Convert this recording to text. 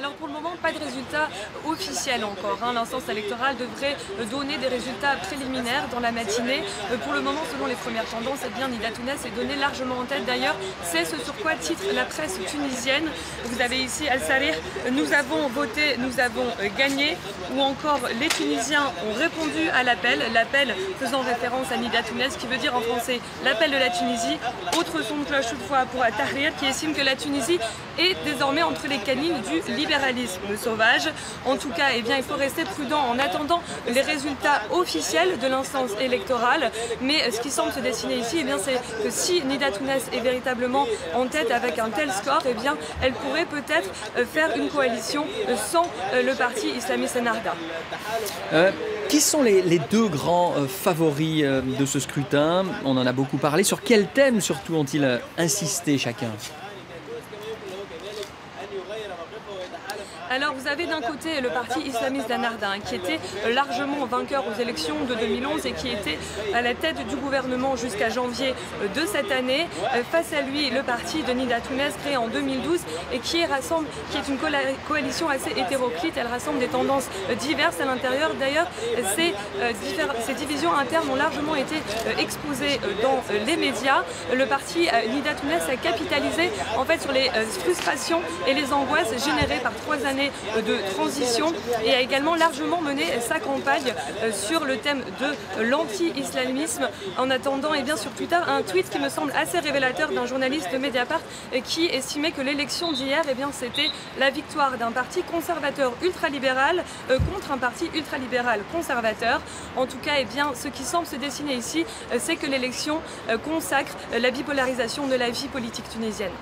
Alors pour le moment, pas de résultats officiels encore. L'instance électorale devrait donner des résultats préliminaires dans la matinée. Pour le moment, selon les premières tendances, Nida Tounes est donné largement en tête. D'ailleurs, c'est ce sur quoi titre la presse tunisienne. Vous avez ici Al-Sarir, nous avons voté, nous avons gagné, ou encore les Tunisiens ont répondu à l'appel faisant référence à Nida Tounes, qui veut dire en français l'appel de la Tunisie. Autre son de cloche toutefois pour Tahrir, qui estime que la Tunisie est désormais entre les canines du libéralisme sauvage. En tout cas, il faut rester prudent en attendant les résultats officiels de l'instance électorale. Mais ce qui semble se dessiner ici, c'est que si Nida Tounes est véritablement en tête avec un tel score, elle pourrait peut-être faire une coalition sans le parti islamiste Ennahda. Qui sont les deux grands favoris de ce scrutin? On en a beaucoup parlé. Sur quel thème surtout ont-ils insisté chacun? Alors vous avez d'un côté le parti islamiste Ennahda qui était largement vainqueur aux élections de 2011 et qui était à la tête du gouvernement jusqu'à janvier de cette année. Face à lui, le parti de Nida Tounes, créé en 2012 et qui est une coalition assez hétéroclite. Elle rassemble des tendances diverses à l'intérieur. D'ailleurs, ces divisions internes ont largement été exposées dans les médias. Le parti Nida Tounes a capitalisé en fait sur les frustrations et les angoisses générées par 3 années de transition et a également largement mené sa campagne sur le thème de l'anti-islamisme en attendant sur Twitter un tweet qui me semble assez révélateur d'un journaliste de Mediapart qui estimait que l'élection d'hier c'était la victoire d'un parti conservateur ultralibéral contre un parti ultralibéral conservateur. En tout cas, ce qui semble se dessiner ici, c'est que l'élection consacre la bipolarisation de la vie politique tunisienne.